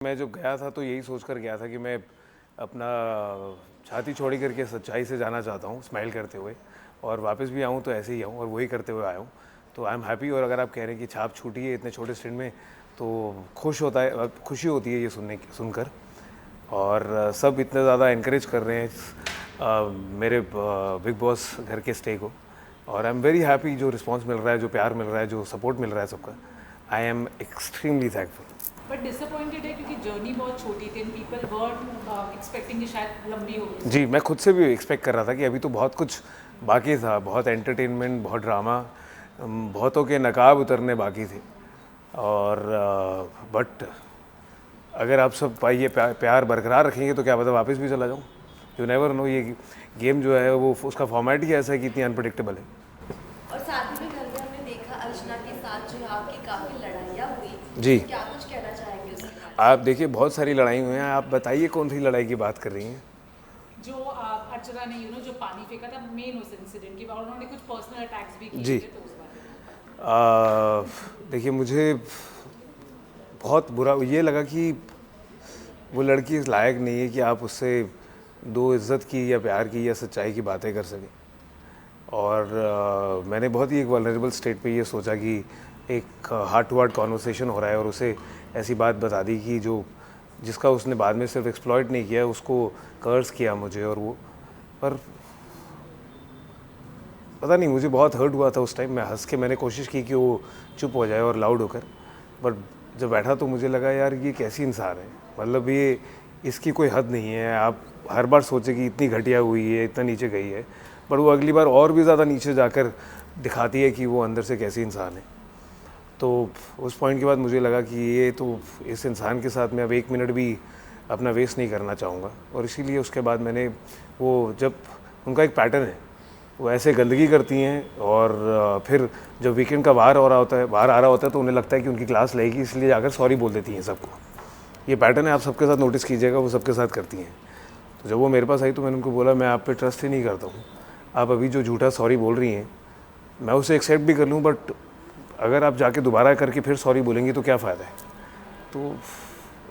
मैं जब गया था तो यही सोच कर गया था कि मैं अपना छाती चौड़ी करके सच्चाई से जाना चाहता हूँ, स्माइल करते हुए, और वापस भी आऊँ तो ऐसे ही आऊँ और वही करते हुए आया हूँ। तो आई एम हैप्पी। और अगर आप कह रहे हैं कि छाप छूटी है इतने छोटे स्टेंट में, तो खुशी होती है ये सुनकर। और सब इतना ज़्यादा इनक्रेज कर रहे हैं मेरे बिग बॉस घर के स्टे को, और आई एम वेरी हैप्पी। जो रिस्पांस मिल रहा है, जो प्यार मिल रहा है, जो सपोर्ट मिल रहा है सबका, I am extremely thankful. But disappointed है क्योंकि जर्नी बहुत छोटी थी एंड पीपल वर एक्सपेक्टिंग कि शायद लंबी होगी। जी, मैं खुद से भी एक्सपेक्ट कर रहा था कि अभी तो बहुत कुछ बाकी था, बहुत एंटरटेनमेंट, बहुत ड्रामा, बहुतों के नकाब उतरने बाकी थे। और बट अगर आप सब ये प्यार बरकरार रखेंगे तो क्या पता वापस भी चला जाऊँ। You never know. ये गेम जो है वो उसका फॉर्मेट ही ऐसा है कि इतनी अनप्रडिक्टेबल है। और साथ ही में घर में हमने देखा अर्चना के साथ जो है आपकी काफी लड़ाइयाँ हुई। जी, तो क्या कुछ कहना चाहेंगे उसके बारे आप देखिए बहुत सारी लड़ाई हुई हैं। आप बताइए कौन सी लड़ाई की बात कर रही हैं? जो अर्चना ने जो पानी फेंका था मेन उस इंसिडेंट के बाद उन्होंने कुछ पर्सनल अटैक्स भी किए जी, थे, तो उस बारे में देखिए मुझे बहुत बुरा ये लगा कि वो लड़की इस लायक नहीं है कि आप उससे दो इज़्ज़त की या प्यार की या सच्चाई की बातें कर सकें। और मैंने बहुत ही एक वल्नरेबल स्टेट पे ये सोचा कि एक हार्ट टू हार्ट कॉन्वर्सेशन हो रहा है और उसे ऐसी बात बता दी कि जिसका उसने बाद में सिर्फ एक्सप्लॉइट नहीं किया, उसको कर्स किया मुझे। और वो पर पता नहीं, मुझे बहुत हर्ट हुआ था उस टाइम। मैं हंस के मैंने कोशिश की कि वो चुप हो जाए और लाउड होकर, बट जब बैठा तो मुझे लगा यार ये कैसी इंसान है। मतलब ये इसकी कोई हद नहीं है। आप हर बार सोचे कि इतनी घटिया हुई है, इतना नीचे गई है, बट वो अगली बार और भी ज़्यादा नीचे जाकर दिखाती है कि वो अंदर से कैसी इंसान है। तो उस पॉइंट के बाद मुझे लगा कि ये तो इस इंसान के साथ मैं अब एक मिनट भी अपना वेस्ट नहीं करना चाहूँगा। और इसीलिए उसके बाद मैंने वो, जब उनका एक पैटर्न है, वो ऐसे गंदगी करती हैं और फिर जब वीकेंड का बाहर आ रहा होता है तो उन्हें लगता है कि उनकी क्लास लगेगी, इसलिए जाकर सॉरी बोल देती हैं सबको। ये पैटर्न है, आप सबके साथ नोटिस कीजिएगा, वो सबके साथ करती हैं। तो जब वो मेरे पास आई तो मैंने उनको बोला मैं आप पे ट्रस्ट ही नहीं करता हूँ। आप अभी जो झूठा सॉरी बोल रही हैं मैं उसे एक्सेप्ट भी कर लूँ, बट अगर आप जाके दोबारा करके फिर सॉरी बोलेंगी तो क्या फ़ायदा है। तो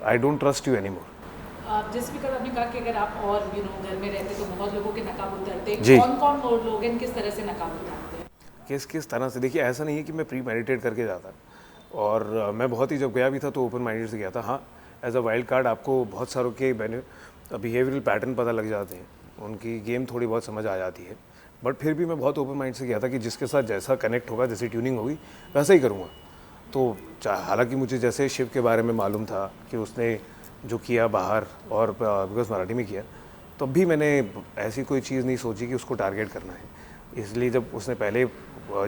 I don't trust you any more. जिस भी आपने कहा कि अगर आप और घर में रहते तो बहुत लोगों के नकाब उतरते, जी, कौन कौन और लोग हैं, किस तरह से नकाब उतारते हैं? किस तरह से, देखिए ऐसा नहीं है कि मैं प्री मेडिटेट करके जाता। और मैं बहुत ही, जब गया भी था तो ओपन माइंडेड से गया था। हाँ, एज अ वाइल्ड कार्ड आपको बहुत सारों के बिहेवियरल पैटर्न पता लग जाते हैं, उनकी गेम थोड़ी बहुत समझ आ जाती है। बट फिर भी मैं बहुत ओपन माइंड से गया था कि जिसके साथ जैसा कनेक्ट होगा, जैसी ट्यूनिंग होगी वैसा ही करूँगा। तो हालांकि मुझे जैसे शिव के बारे में मालूम था कि उसने जो किया बाहर और बिकॉज मराठी में किया, तब भी मैंने ऐसी कोई चीज़ नहीं सोची कि उसको टारगेट करना है। इसलिए जब उसने पहले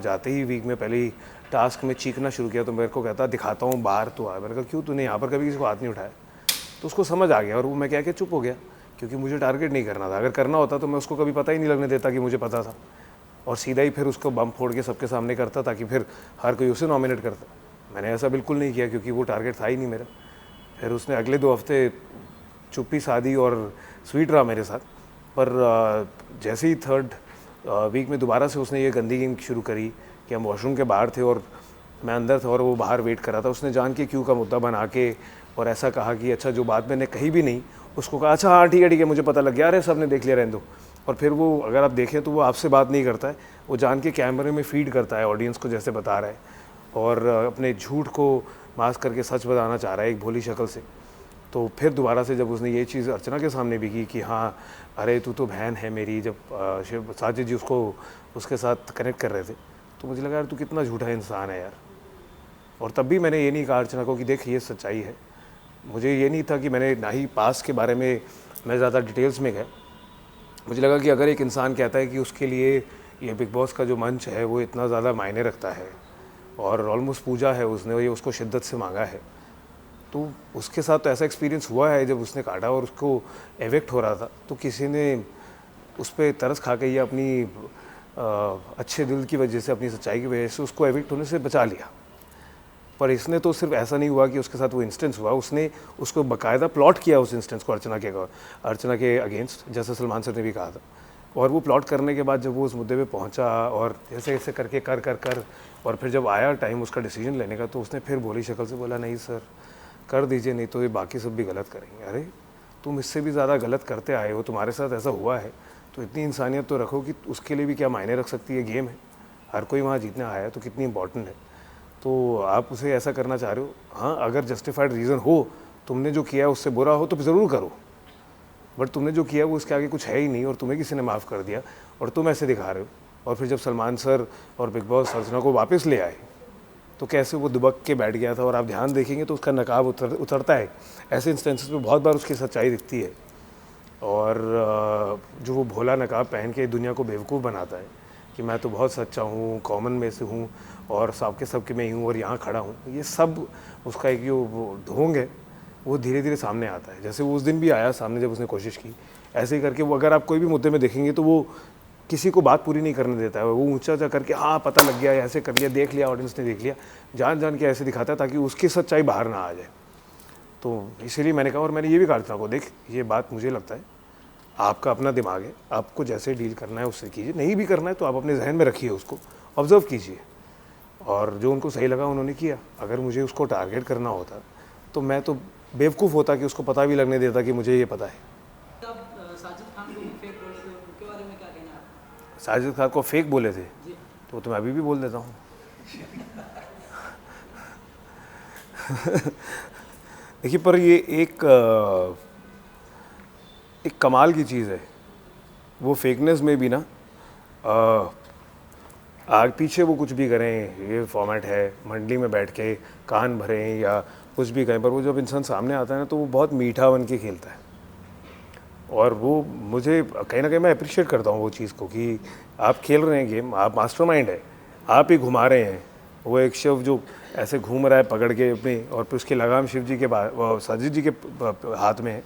जाते ही वीक में पहले ही टास्क में चीखना शुरू किया तो मेरे को कहता दिखाता हूँ बाहर तो आ। मैंने कहा क्यों, तूने यहाँ पर कभी किसी को हाथ नहीं उठाया? तो उसको समझ आ गया और वो मैं क्या चुप हो गया, क्योंकि मुझे टारगेट नहीं करना था। अगर करना होता तो मैं उसको कभी पता ही नहीं लगने देता कि मुझे पता था, और सीधा ही फिर उसको बम फोड़ के सबके सामने करता ताकि फिर हर कोई उसे नॉमिनेट करता। मैंने ऐसा बिल्कुल नहीं किया क्योंकि वो टारगेट था ही नहीं मेरा। फिर उसने अगले 2 हफ्ते चुप्पी साधी और स्वीट रहा मेरे साथ। पर जैसे ही थर्ड वीक में दोबारा से उसने ये गंदी गेम शुरू करी कि हम वॉशरूम के बाहर थे और मैं अंदर था और वो बाहर वेट कर रहा था, उसने जान के क्यों का मुद्दा बना के और ऐसा कहा कि अच्छा जो बात मैंने कही भी नहीं उसको कहा अच्छा हाँ ठीक है मुझे पता लग गया, अरे सब ने देख लिया, रहने दो। और फिर वो, अगर आप देखें तो वो आपसे बात नहीं करता है, वो जान के कैमरे में फीड करता है ऑडियंस को जैसे बता रहा है, और अपने झूठ को मास्क करके सच बताना चाह रहा है एक भोली शक्ल से। तो फिर दोबारा से जब उसने ये चीज़ अर्चना के सामने भी की कि हाँ अरे तू तो बहन है मेरी, जब शिव साजिद जी उसको उसके साथ कनेक्ट कर रहे थे, तो मुझे लगा यार तू कितना झूठा इंसान है यार। और तब भी मैंने ये नहीं कहा अर्चना को कि देख ये सच्चाई है। मुझे ये नहीं था कि मैंने ना ही पास के बारे में मैं ज़्यादा डिटेल्स में गया। मुझे लगा कि अगर एक इंसान कहता है कि उसके लिए ये बिग बॉस का जो मंच है वो इतना ज़्यादा मायने रखता है और ऑलमोस्ट पूजा है उसने, ये उसको शिद्दत से मांगा है, तो उसके साथ तो ऐसा एक्सपीरियंस हुआ है जब उसने काटा और उसको एविक्ट हो रहा था तो किसी ने उस पर तरस खा के या अपनी अच्छे दिल की वजह से, अपनी सच्चाई की वजह से उसको एविक्ट होने से बचा लिया। पर इसने तो सिर्फ ऐसा नहीं हुआ कि उसके साथ वो इंस्टेंस हुआ, उसने उसको बाकायदा प्लॉट किया उस इंस्टेंस को अर्चना के अगेंस्ट, जैसे सलमान सर ने भी कहा था। और वो प्लॉट करने के बाद जब वो उस मुद्दे पे पहुंचा और ऐसे ऐसे करके कर और फिर जब आया टाइम उसका डिसीजन लेने का, तो उसने फिर भोली शक्ल से बोला नहीं सर कर दीजिए, नहीं तो ये बाकी सब भी गलत करेंगे। अरे तुम इससे भी ज़्यादा गलत करते आए हो, तुम्हारे साथ ऐसा हुआ है, तो इतनी इंसानियत तो रखो कि उसके लिए भी क्या मायने रख सकती है। गेम है, हर कोई वहाँ जीतने आया है, तो कितनी इंपॉर्टेंट है। तो आप उसे ऐसा करना चाह रहे हो, हाँ अगर जस्टिफाइड रीज़न हो, तुमने जो किया उससे बुरा हो तो ज़रूर करो, बट तुमने जो किया वो उसके आगे कुछ है ही नहीं और तुम्हें किसी ने माफ़ कर दिया और तुम ऐसे दिखा रहे हो। और फिर जब सलमान सर और बिग बॉस अर्चना को वापस ले आए तो कैसे वो दुबक के बैठ गया था, और आप ध्यान देखेंगे तो उसका नकाब उतरता है। ऐसे इंस्टेंसेस पे बहुत बार उसकी सच्चाई दिखती है, और जो वो भोला नकाब पहन के दुनिया को बेवकूफ़ बनाता है कि मैं तो बहुत सच्चा हूँ, कॉमन में से हूँ और सबके सबके मैं ही हूँ और यहाँ खड़ा हूँ, ये सब उसका एक जो वो ढोंग है वो धीरे धीरे सामने आता है। जैसे वो उस दिन भी आया सामने जब उसने कोशिश की, ऐसे ही करके वो, अगर आप कोई भी मुद्दे में देखेंगे तो वो किसी को बात पूरी नहीं करने देता है, वो ऊंचा ऊंचा करके हाँ पता लग गया, ऐसे कर लिया, देख लिया, ऑडियंस ने देख लिया, जान जान के ऐसे दिखाता है ताकि उसकी सच्चाई बाहर ना आ जाए। तो इसीलिए मैंने कहा, और मैंने ये भी कहा था को, देख ये बात मुझे लगता है आपका अपना दिमाग है, आपको जैसे डील करना है उससे कीजिए, नहीं भी करना है तो आप अपने जहन में रखिए, उसको ऑब्जर्व कीजिए, और जो उनको सही लगा उन्होंने किया। अगर मुझे उसको टारगेट करना होता तो मैं तो बेवकूफ़ होता कि उसको पता भी लगने देता कि मुझे ये पता है। साजिद खान को फेक बोले थे, उनके बारे में क्या कहना है आपका? साजिद खान को फेक बोले थे तो मैं अभी भी बोल देता हूँ। देखिए, पर ये एक कमाल की चीज़ है, वो फेकनेस में भी ना आगे पीछे वो कुछ भी करें, ये फॉर्मेट है, मंडली में बैठ के कान भरें या कुछ भी करें, पर वो जब इंसान सामने आता है ना तो वो बहुत मीठा बन के खेलता है। और वो मुझे कहीं ना कहीं मैं अप्रिशिएट करता हूँ वो चीज़ को कि आप खेल रहे हैं गेम, आप मास्टरमाइंड है, आप ही घुमा रहे हैं। वो एक शिव जो ऐसे घूम रहा है पकड़ के अपने, और फिर उसकी लगाम शिव जी के साजिद जी के हाथ में है,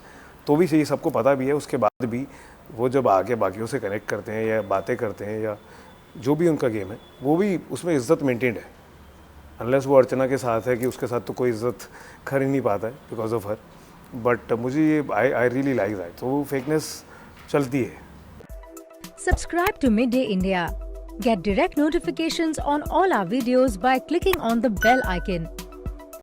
तो भी सही सबको पता भी है, उसके बाद भी वो जब आके बाकियों से कनेक्ट करते हैं या बातें करते हैं या जो भी उनका गेम है, वो भी उसमें इज्जत मेंटेन्ड है। अनलेस वो अर्चना के साथ है कि उसके साथ तो कोई इज्जत कर ही नहीं पाता है बिकॉज ऑफ हर। बट मुझे ये आई रियली लाइक दैट, तो वो फेकनेस चलती है। Subscribe to Midday India. Get direct notifications on all our videos by clicking on the bell icon.